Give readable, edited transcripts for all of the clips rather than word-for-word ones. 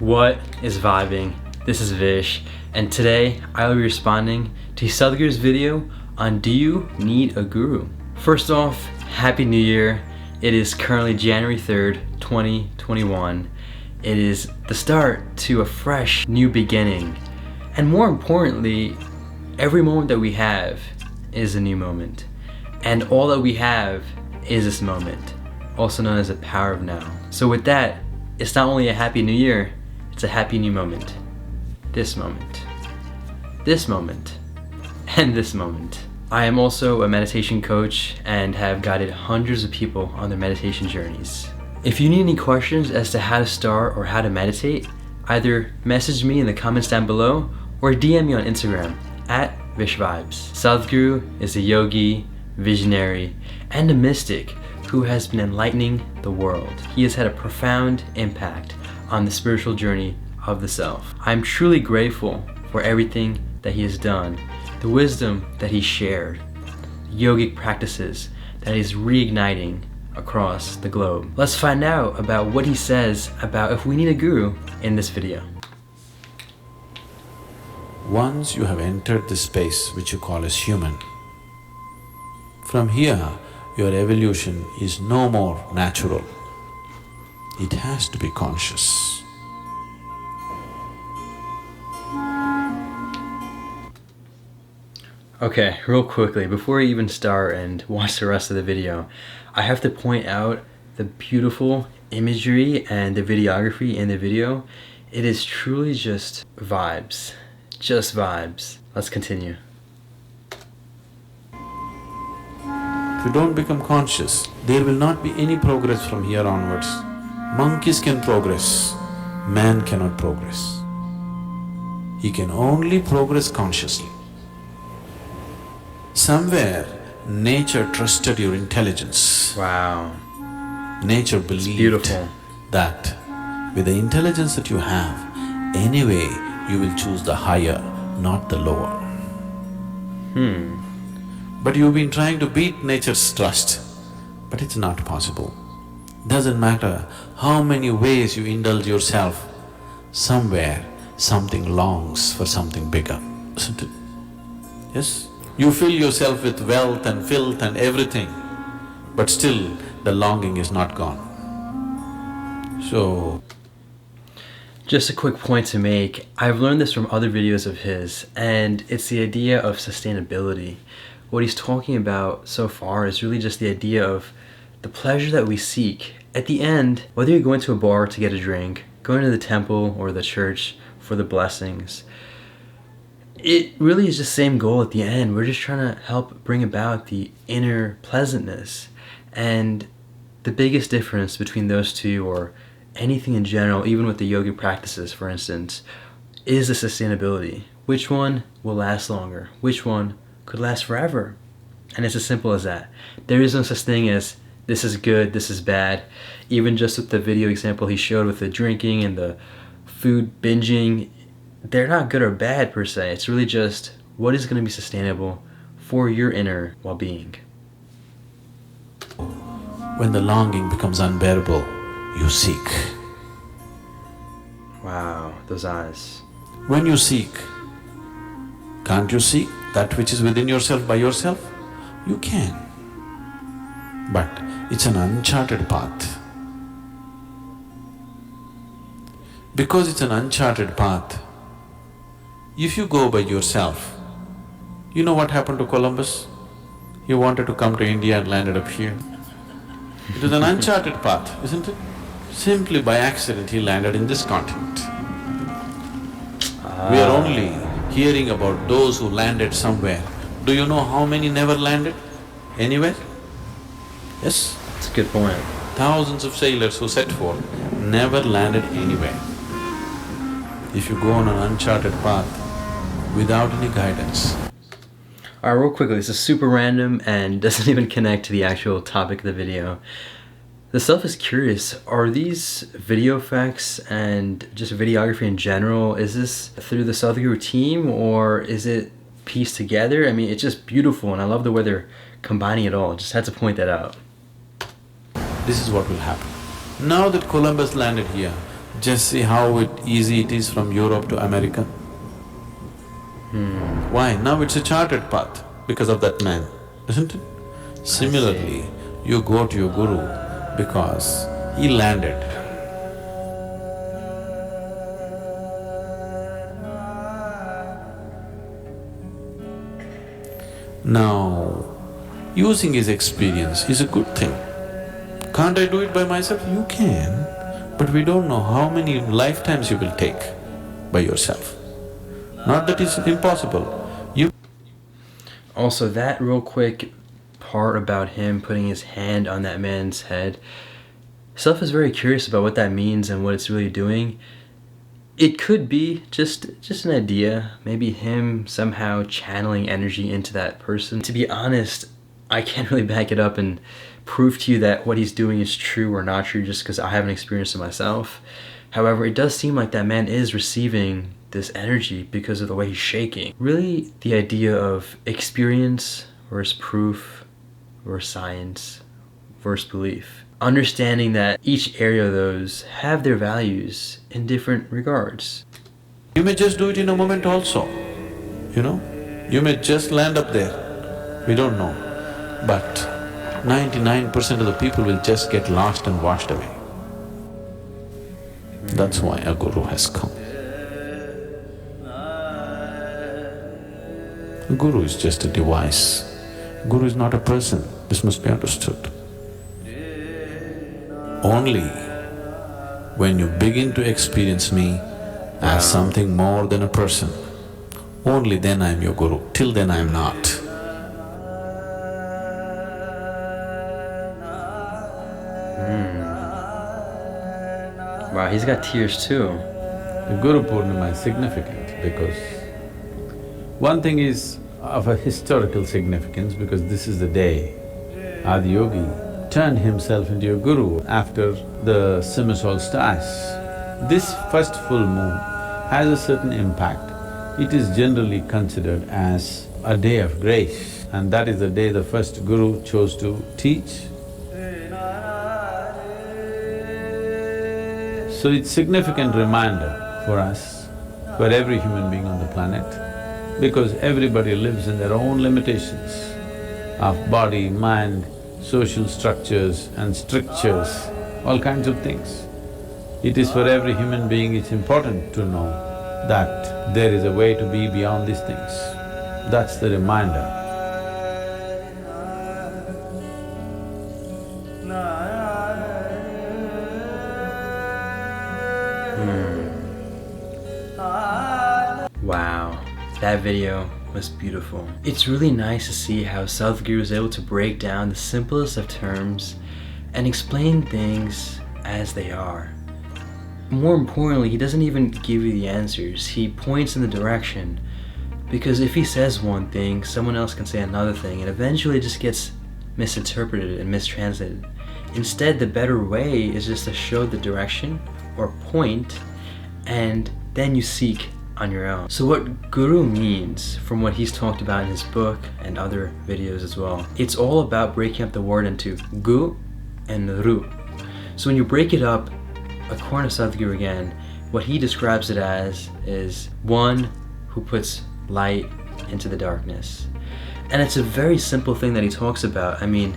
What is vibing? This is Vish, and today I'll be responding to Sadhguru's video on Do You Need a Guru? First off, Happy New Year. It is currently January 3rd, 2021. It is the start to a fresh new beginning. And more importantly, every moment that we have is a new moment. And all that we have is this moment, also known as the power of now. So with that, it's not only a Happy New Year, it's a happy new moment. This moment, this moment, and this moment. I am also a meditation coach and have guided hundreds of people on their meditation journeys. If you need any questions as to how to start or how to meditate, either message me in the comments down below or DM me on Instagram at VishVibez. Sadhguru is a yogi, visionary, and a mystic who has been enlightening the world. He has had a profound impact on the spiritual journey of the self. I'm truly grateful for everything that he has done, the wisdom that he shared, the yogic practices that he's reigniting across the globe. Let's find out about what he says about if we need a guru in this video. Once you have entered this space which you call as human, from here your evolution is no more natural. It has to be conscious. Okay, real quickly, before I even start and watch the rest of the video, I have to point out the beautiful imagery and the videography in the video. It is truly just vibes. Just vibes. Let's continue. If you don't become conscious, there will not be any progress from here onwards. Monkeys can progress, man cannot progress. He can only progress consciously. Somewhere, nature trusted your intelligence. Wow. Nature believed that with the intelligence that you have, anyway you will choose the higher, not the lower. But you've been trying to beat nature's trust, but it's not possible. Doesn't matter how many ways you indulge yourself, somewhere something longs for something bigger, isn't it? Yes? You fill yourself with wealth and filth and everything, but still the longing is not gone. So… Just a quick point to make. I've learned this from other videos of his, and it's the idea of sustainability. What he's talking about so far is really just the idea of the pleasure that we seek. At the end, whether you're going to a bar to get a drink, going to the temple or the church for the blessings, it really is the same goal at the end. We're just trying to help bring about the inner pleasantness. And the biggest difference between those two, or anything in general, even with the yogic practices for instance, is the sustainability. Which one will last longer? Which one could last forever? And it's as simple as that. There is no such thing as this is good, this is bad. Even just with the video example he showed with the drinking and the food binging, they're not good or bad per se. It's really just what is going to be sustainable for your inner well-being. when the longing becomes unbearable, you seek. Wow, those eyes. When you seek, can't you seek that which is within yourself by yourself? You can. But it's an uncharted path. Because it's an uncharted path, if you go by yourself, you know what happened to Columbus? He wanted to come to India and landed up here. It was an uncharted path, isn't it? Simply by accident he landed in this continent. We are only hearing about those who landed somewhere. Do you know how many never landed anywhere? Yes? That's a good point. Thousands of sailors who set forth never landed anywhere. If you go on an uncharted path without any guidance. Alright, real quickly, this is super random and doesn't even connect to the actual topic of the video. The self is curious, are these video effects and just videography in general, is this through the Sadhguru team or is it pieced together? I mean, it's just beautiful and I love the way they're combining it all. Just had to point that out. This is what will happen. Now that Columbus landed here, Just see how easy it is from Europe to America. Why? Now it's a charted path because of that man, isn't it? Similarly, you go to your guru because he landed. Now, using his experience is a good thing. Can't I do it by myself? You can, but we don't know how many lifetimes you will take by yourself. Not that it's impossible. Also, that real quick part about him putting his hand on that man's head, Self is very curious about what that means and what it's really doing. It could be just an idea, maybe him somehow channeling energy into that person. To be honest, I can't really back it up and prove to you that what he's doing is true or not true just because I haven't experienced it myself. However, it does seem like that man is receiving this energy because of the way he's shaking. Really, the idea of experience versus proof versus science versus belief. Understanding that each area of those have their values in different regards. You may just do it in a moment also, you know? You may just land up there, we don't know. But 99% of the people will just get lost and washed away. That's why a guru has come. A guru is just a device. Guru is not a person, this must be understood. Only when you begin to experience me as something more than a person, only then I am your guru, till then I am not. Wow, he's got tears too. The Guru Purnima is significant because one thing is of a historical significance because this is the day Adi Yogi turned himself into a guru after the summer solstice. This first full moon has a certain impact. It is generally considered as a day of grace, and that is the day the first guru chose to teach. So it's significant reminder for us, for every human being on the planet, because everybody lives in their own limitations of body, mind, social structures and strictures, all kinds of things. It is for every human being, it's important to know that there is a way to be beyond these things. That's the reminder. Wow, that video was beautiful. It's really nice to see how Sadhguru is able to break down the simplest of terms and explain things as they are. More importantly, he doesn't even give you the answers, he points in the direction, because if he says one thing, someone else can say another thing, and eventually it just gets misinterpreted and mistranslated. Instead, the better way is just to show the direction or point, and then you seek on your own. So what guru means, from what he's talked about in his book and other videos as well, it's all about breaking up the word into gu and ru. So when you break it up, according to Sadhguru again, what he describes it as is one who puts light into the darkness. And it's a very simple thing that he talks about. I mean,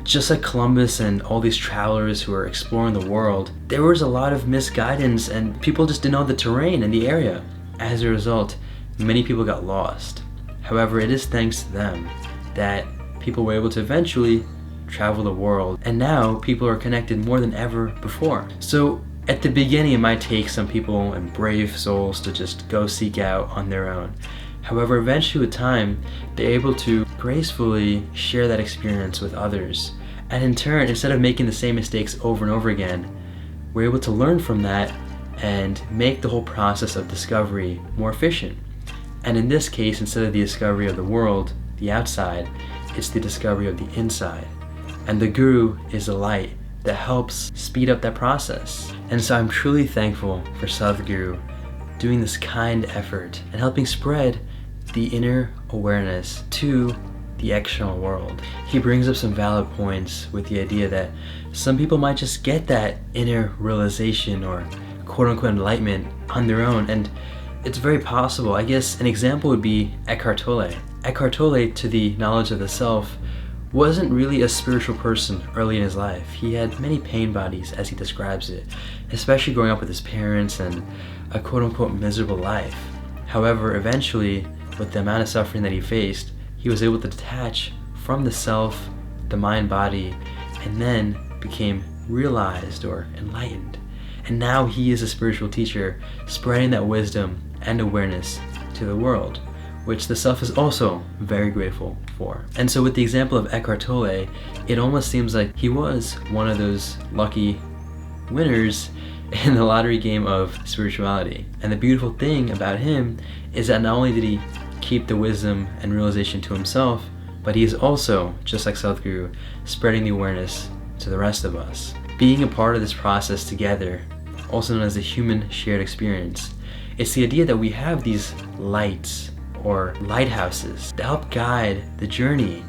just like Columbus and all these travelers who are exploring the world, there was a lot of misguidance and people just didn't know the terrain and the area. As a result, many people got lost. However, it is thanks to them that people were able to eventually travel the world, and now people are connected more than ever before. So at the beginning, it might take some people and brave souls to just go seek out on their own. However, eventually with time, they're able to gracefully share that experience with others. And in turn, instead of making the same mistakes over and over again, we're able to learn from that and make the whole process of discovery more efficient. And in this case, instead of the discovery of the world, the outside, it's the discovery of the inside. And the guru is the light that helps speed up that process. And so I'm truly thankful for Sadhguru doing this kind effort and helping spread the inner awareness to the external world. He brings up some valid points with the idea that some people might just get that inner realization or quote-unquote enlightenment on their own, and it's very possible. I guess an example would be Eckhart Tolle. Eckhart Tolle, to the knowledge of the self, wasn't really a spiritual person early in his life. He had many pain bodies, as he describes it, especially growing up with his parents and a quote-unquote miserable life. However, eventually, with the amount of suffering that he faced, he was able to detach from the self, the mind-body, and then became realized or enlightened. And now he is a spiritual teacher, spreading that wisdom and awareness to the world, which the self is also very grateful for. And so with the example of Eckhart Tolle, it almost seems like he was one of those lucky winners in the lottery game of spirituality. And the beautiful thing about him is that not only did he keep the wisdom and realization to himself, but he is also, just like Sadhguru, spreading the awareness to the rest of us. Being a part of this process together, also known as the human shared experience, it's the idea that we have these lights or lighthouses to help guide the journey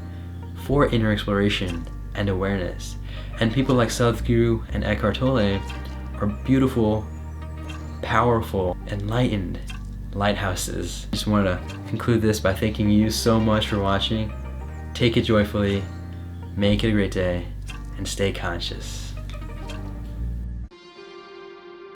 for inner exploration and awareness. And people like Sadhguru and Eckhart Tolle are beautiful, powerful, enlightened lighthouses. I just want to conclude this by thanking you so much for watching. Take it joyfully, make it a great day, and stay conscious.